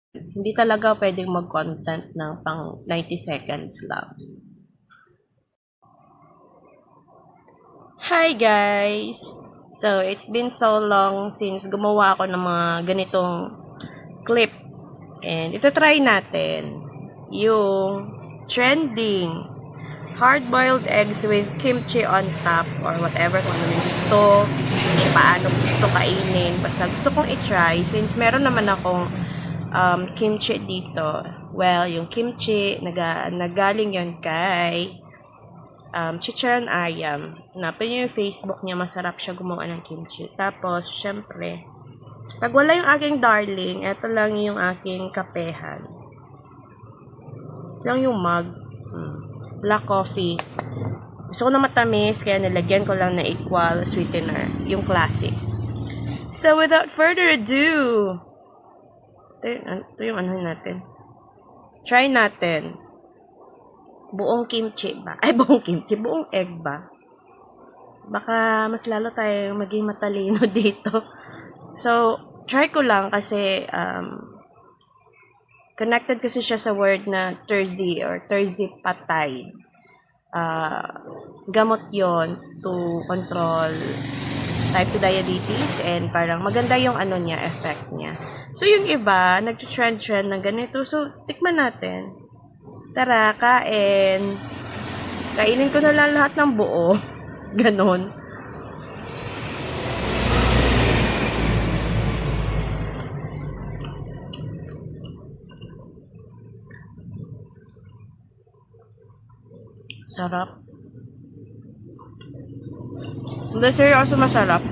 Hindi talaga pwedeng mag-content ng pang 90 seconds lang. Hi guys! So, it's been so long since gumawa ako ng mga ganitong clip. And ito try natin yung trending hard-boiled eggs with kimchi on top or whatever kung ano yung gusto, paano gusto kainin. Basta gusto kong i-try since meron naman akong kimchi dito. Well, yung kimchi, nagaling yon kay Chicharon Ayam. Hanapin niyo yung Facebook niya, masarap siya gumawa ng kimchi. Tapos, syempre, pag wala yung aking darling, eto lang yung aking kapehan. Lang yung mug. Black coffee. Gusto ko na matamis, kaya nilagyan ko lang na equal sweetener. Yung classic. So, without further ado, ito yung ano natin. Try natin. Buong kimchi ba? Ay, buong kimchi. Buong egg ba? Baka mas lalo tayo maging matalino dito. So, try ko lang kasi connected kasi siya sa word na terzi or terzipatide. Gamot yon to control type 2 diabetes and parang maganda yung ano niya, effect niya. So, yung iba, nag-trend ng ganito. So, tikman natin. Tara, kain. Kainin ko na lang lahat ng buo. Ganon. Sarap. Hindi seryoso masarap.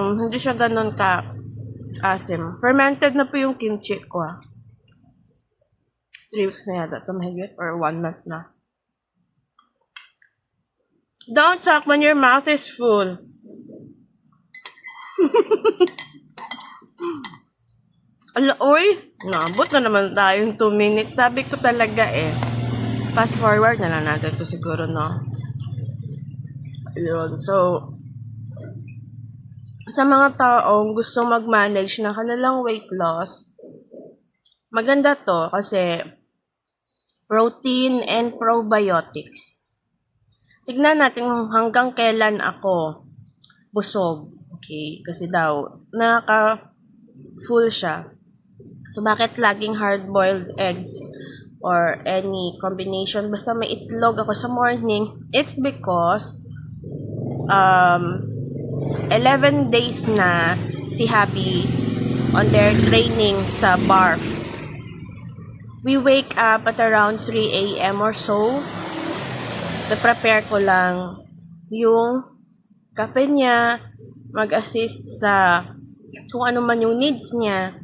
Hindi siya ganon ka asim. Fermented na po yung kimchi ko. 3 weeks na yata ito mahigit or 1 month na. Don't talk when your mouth is full. Ala, oy! Naabot na naman tayong 2 minutes. Sabi ko talaga eh. Fast forward na lang natin ito siguro, no? Ayun. So, sa mga taong gusto mag-manage ng kanilang weight loss, maganda to kasi protein and probiotics. Tignan natin hanggang kailan ako busog. Okay? Kasi daw, full siya. So, bakit laging hard-boiled eggs or any combination? Basta may itlog ako sa morning. It's because 11 days na si Happy on their training sa barf. We wake up at around 3 a.m. or so. Na-prepare ko lang yung kape niya, mag-assist sa kung ano man yung needs niya.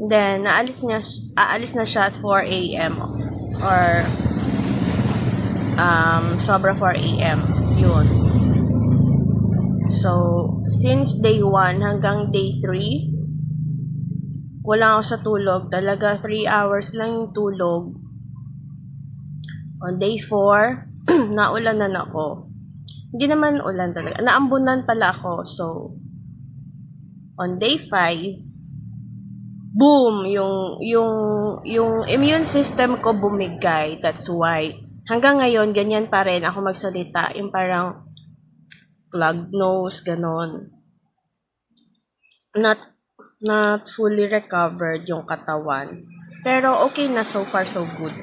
Then, aalis na siya at 4 a.m. or sobra 4 a.m. Yun. So, since day 1 hanggang day 3, wala ako sa tulog. Talaga 3 hours lang yung tulog. On day 4, naulanan ako. Hindi naman ulan talaga. Naambunan pala ako. So, on day 5, boom, yung immune system ko bumigay. That's why hanggang ngayon ganyan pa rin ako magsalita, yung parang plugged nose, ganon. Not fully recovered yung katawan. Pero okay na, so far so good.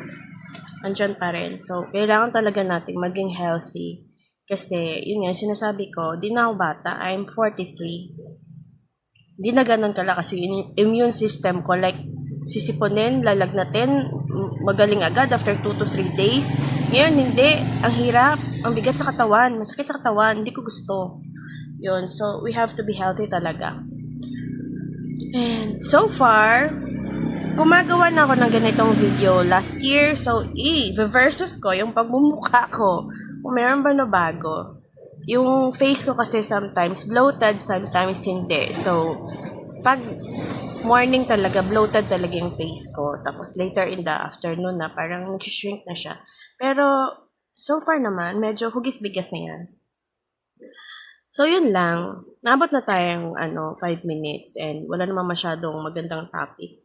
Andyan pa rin. So, kailangan talaga natin maging healthy. Kasi, yun nga, sinasabi ko, di na ako bata, I'm 43. Hindi na ganun kalakas yung immune system ko. Like, sisiponin, lalagnatin, magaling agad after 2 to 3 days. Ngayon, hindi. Ang hirap. Ang bigat sa katawan. Masakit sa katawan. Hindi ko gusto. Yun. So, we have to be healthy talaga. And so far, gumagawa na ako ng ganitong video last year. So, versus ko, yung pagmumukha ko. Kung meron ba na bago. Yung face ko kasi sometimes bloated, sometimes hindi. So, pag morning talaga, bloated talaga yung face ko. Tapos later in the afternoon na, parang nag-shrink na siya. Pero, so far naman, medyo hugis-bigas na yan. So, yun lang. Nabot na tayong 5 minutes and wala namang masyadong magandang topic.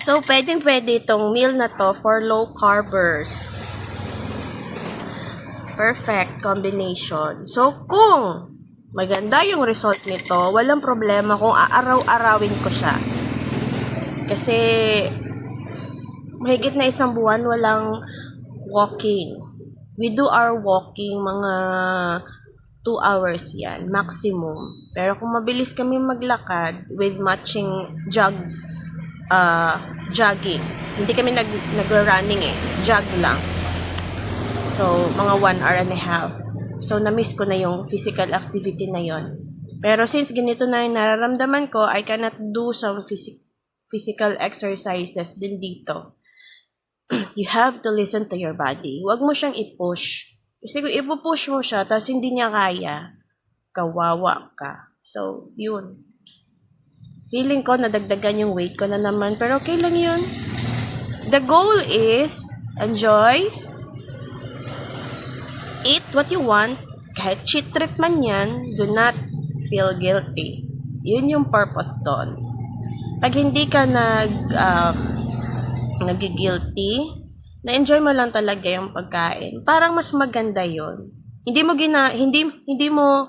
So, pwedeng-pwede itong meal na to for low carbers. Perfect combination. So, kung maganda yung result nito, walang problema kung aaraw-arawin ko siya. Kasi, mahigit na 1 buwan walang walking. We do our walking mga 2 hours yan, maximum. Pero kung mabilis kami maglakad with matching jogging. Hindi kami nag-running jog lang. So, mga 1 hour and a half. So, na-miss ko na yung physical activity na yon. Pero since ganito na yung nararamdaman ko, I cannot do some physical exercises din dito. You have to listen to your body. Huwag mo siyang i-push. Kasi kung ipupush mo siya, tapos hindi niya kaya, kawawa ka. So, yun. Feeling ko, nadagdagan yung weight ko na naman. Pero okay lang yun. The goal is, enjoy, eat what you want, kahit cheat trip man yan, do not feel guilty. Yun yung purpose doon. Pag hindi ka nag-guilty, na-enjoy mo lang talaga yung pagkain. Parang mas maganda yon. Hindi mo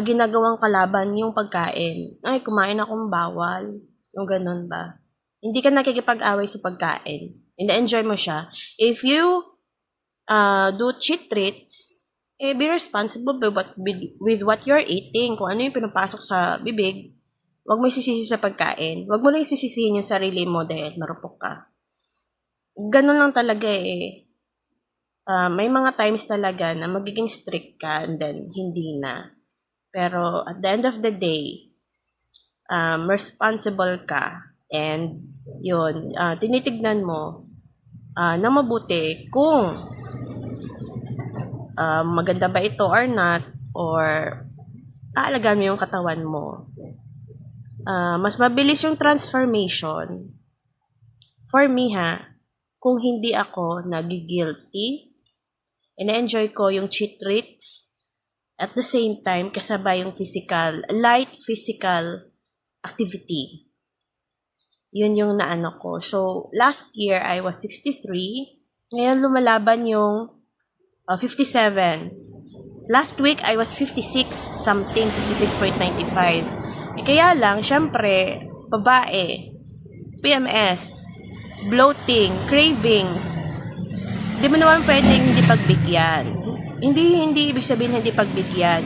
ginagawang kalaban yung pagkain. Ay, kumain akong bawal. Yung ganun ba? Hindi ka nakikipag-away sa pagkain. Na-enjoy mo siya. If you do cheat treats, be responsible with what you're eating. Kung ano yung pinapasok sa bibig, huwag mo isisisi sa pagkain. Huwag mo lang isisisihin yung sarili mo dahil marupok ka. Ganun lang talaga may mga times talaga na magiging strict ka and then hindi na. Pero at the end of the day, responsible ka and yun, tinitignan mo na mabuti kung maganda ba ito or not, or aalagaan mo yung katawan mo. Mas mabilis yung transformation for me kung hindi ako nag-guilty, ina-enjoy ko yung cheat treats, at the same time, kasabay yung light physical activity. Yun yung naano ko. So, last year, I was 63. Ngayon, lumalaban yung 57. Last week, I was 56 something, 56.95. Kaya lang, syempre, babae, PMS, bloating, cravings, di mo naman pwedeng hindi pagbigyan. Hindi ibig sabihin hindi pagbigyan.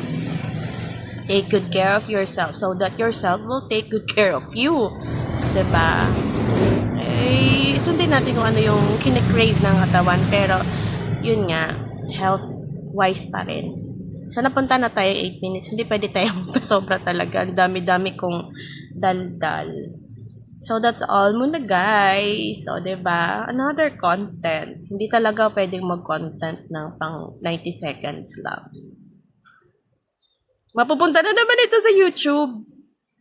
Take good care of yourself so that yourself will take good care of you. Diba? Sundin natin kung ano yung kine-crave ng katawan. Pero, yun nga, health-wise pa rin. Sana punta na tayo 8 minutes. Hindi pwede tayo pasobra talaga. Ang dami-dami kong daldal. So, that's all muna, guys. So, diba? Another content. Hindi talaga pwedeng mag-content ng pang 90 seconds lang. Mapupunta na naman ito sa YouTube.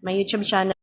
May YouTube channel.